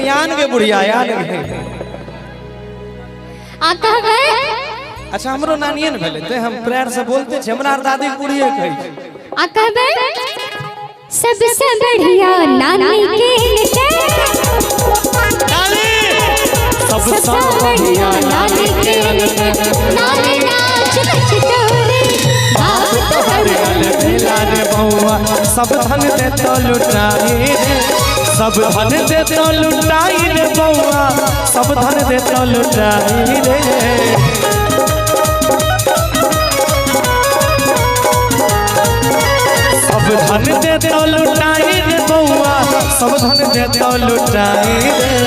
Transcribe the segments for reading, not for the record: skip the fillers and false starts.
यान के बुढ़िया यान के आता है। अच्छा हमरो नानियन भेले ते हम प्यार से बोलते छे हमरा दादी बुढ़िए कहि आता है सबसे बढ़िया नानी के नानी सबसे बढ़िया नानी के नानी नाच नच तोरे बाप तो हर भेला रे बउआ सब धन दे तो लुटाई रे सब धन दे तो लुटाई रे बउआ सब धन दे तो लुटाई रे सब धन दे तो लुटाई रे बउआ सब धन दे तो लुटाई रे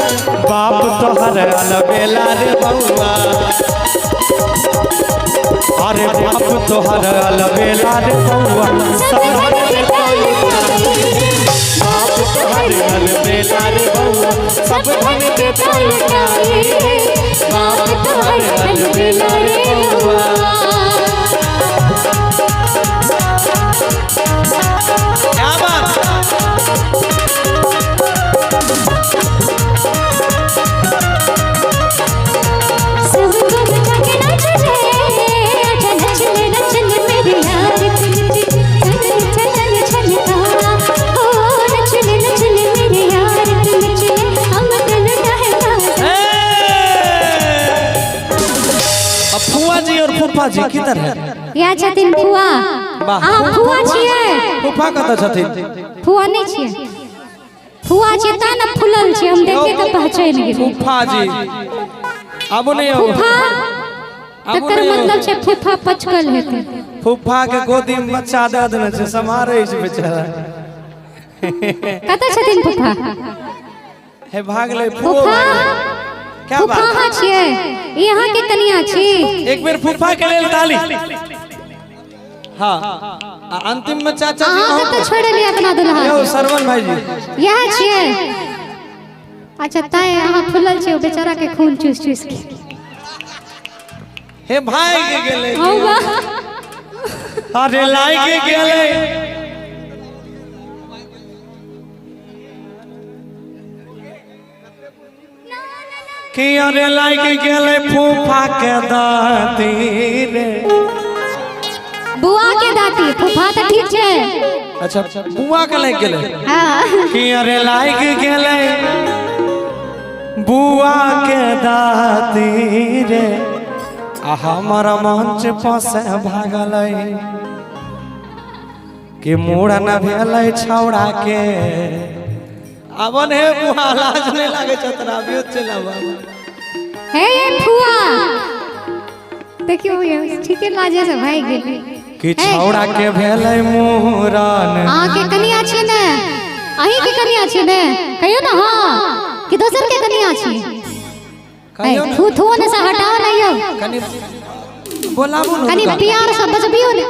बाप तोहर अलबेला रे बउआ अरे बाप तोहर अलबेला रे बउआ सब धन दे तो लुटाई बाप तोहर अलबेला रे बउआ सब धन दे तो लुटाई बाप तोहर अलबेला रे बउआ क्या बात सबको बचा के नच रे नच ले मेरे यार चल छलका ओ नच ले मेरे यार नच ले हम दिल कहता अब फुआ जी और फूफा जी किधर है या छथिन फुआ अहाँ फुआ छियै फूफा कतऽ छथिन फुआ नहीं छियै फुआ छियै ता न फुलल छै हम देखे के पहचान गेली फूफा जी अब नहीं हो फूफा तकर मतलब छै फूफा पचकल हेतै फूफा के गोदी में बच्चा दे देने छै समारे छै बेचारा कतऽ छथिन फूफा हे भाग ले फूफा क्या फूफा बात अहाँ छियै ई अहाँ के कनिया छी एक बेर फूफा के लेल ताली हाँ अंतिम में चाचा जी अहाँ कतऽ छोड़लियै अपना दुल्हा यो सरवन भाई जी यह छियै अच्छा ताई अहाँ फुलल छै ओ बेचारा के खून चूस चूस के हे भाई के गेले हौ वाह अरे लाई के गेले कि अरे लाई के गेले फूफा के दाती रे बुआ के दाती फूफा तो ठीक छै अच्छा बुआ के लाग गेले हां कि अरे लाग गेले बुआ के दाती रे आ हमर मंच पसे भागले कि मूड़न भेलै छौड़ा के अबन हे बुआ लाज नहीं लागे छतरा बियो चला बाबा हे फुआ देखियो ये ठीके लाजे से भाई गेल कि छौड़ा के भेलै मूड़न अहाँ के कनिया छी ने अहीं के कनिया छी ने कहियो ना हां कि दोसर के कनिया छी कहियो थू थू ने से हटाओ नहीं कनी बोलाबो न कनी प्यार से बजबियो ने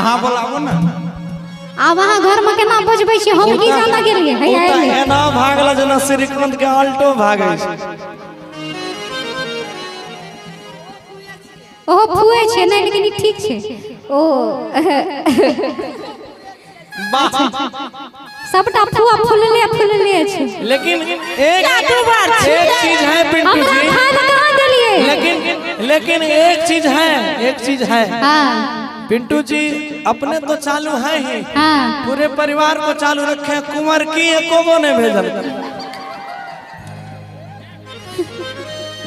अहाँ बोलाबो न आब अहाँ घर में केना बजबै छी हम की जाना गेलिए हे आइले एना भागला जेना श्रीकांत के आल्टो भागै छै ओहो फुए छै नहीं लेकिन ई ठीक छै ओ वाह सबटा फुआ फुलले छै लेकिन एक चीज है पिंटू जी खाना कहां देलिए लेकिन एक चीज है हां पिंटू जी अपने तो चालू है ही हां पूरे परिवार को चालू रखे कुंवर की एको ने भेजल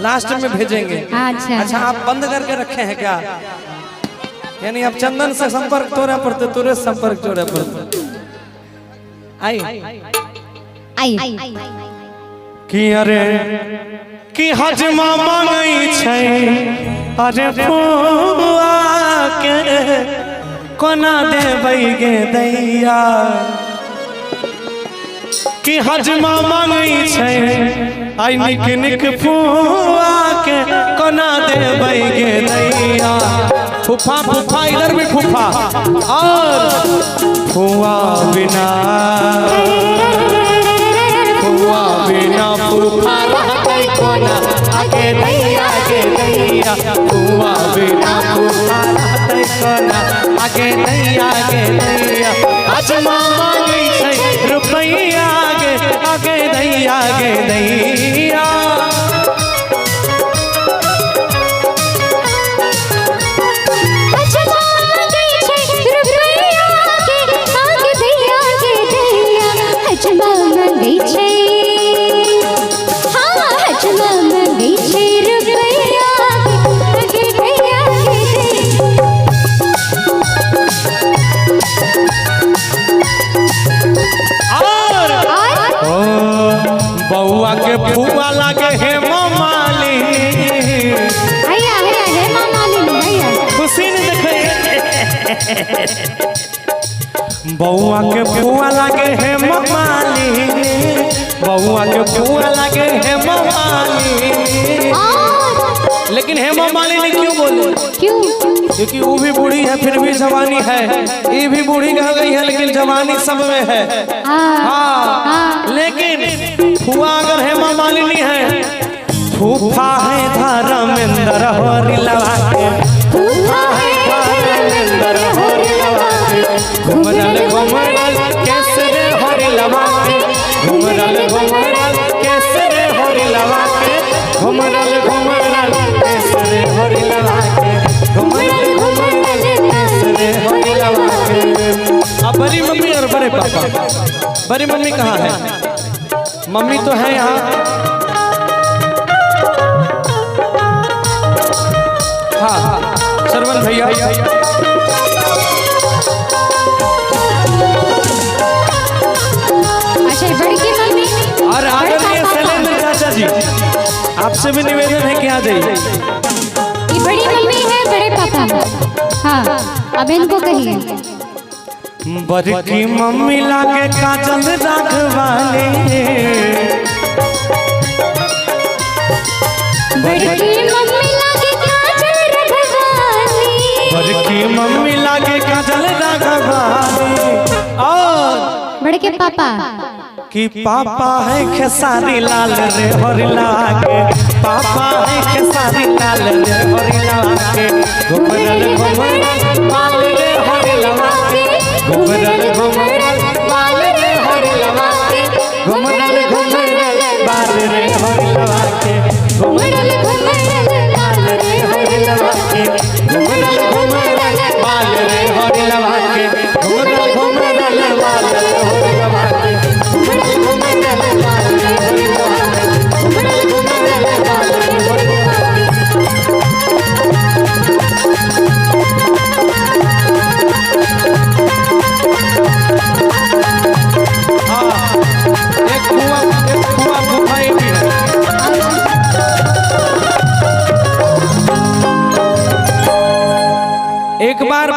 लास्ट में भेजेंगे अच्छा आप बंद करके रखे हैं क्या यानी अब चंदन से संपर्क तोड़े पड़ते तुरे संपर्क जोड़े पड़ते आई कि अरे कि हजमा मांगई छै अरे फुआ के कोना देबै गे दैया कि हजमा मांगई छै आई निक निक फुआ के कोना देबै गे दैया फूफा फूफा इधर भी फूफा और फुआ बिना फुआ रहतै कोना आगे दैया फुआ बिना फुआ रहतै कोना आगे दैया हजमा मांगै छै रुपैया आगे दैया बउआ के फुआ लागे हे मालिनी हैया हैया हे मालिनी हैया खुशी ने देखे बउआ के फुआ लागे हे मालिनी बउआ के फुआ लागे हे मालिनी लेकिन हेमा मालिनी क्यों बोले क्यों क्योंकि वो भी बूढ़ी है फिर भी जवानी है ये भी बूढ़ी कह गई है लेकिन जवानी सब में है हाँ लेकिन फुआ अगर हेमा मालिनी है फूफा है धर्मेंद्र होरी लगा के फूफा है धर्मेंद्र होरी लगा के घुमरल घुमरल कैसे रे होरी लगा के घुमरल घुमरल कैसे रे होरी लगा के घुमरल घुमरल कैसे रे होरी लगा के घुमरल घुमरल कैसे रे होरी लगा के। अब बड़ी मम्मी और बड़े पापा बड़ी मम्मी कहाँ है मम्मी तो है यहाँ हाँ सरवन भैया अच्छा बड़ी की मम्मी और आदरणीय शैलेंद्र चाचा जी आपसे भी निवेदन है कि आ जाइए ये बड़ी मम्मी है बड़े पापा हाँ अब इनको कहिए बड़की मम्मी लागे काजल राघवानी बड़की मम्मी लागे काजल राघवानी बड़की मम्मी लागे काजल राघवानी और बड़े के पापा कि पापा है खेसारी लाल रे हरि लागे पापा है खेसारी लाल रे हरि लागे घुमरल घुमरल बाल रे हरि लागे घुमरल घुमरल बाल रे हरि लागे घुमरल घुमरल बाल रे हरि लागे घुमरल घुमरल बाल रे हरि लागे घुमरल घुमरल बाल रे हरि लागे घुमरल घुमरल बाल रे हरि लागे एक बार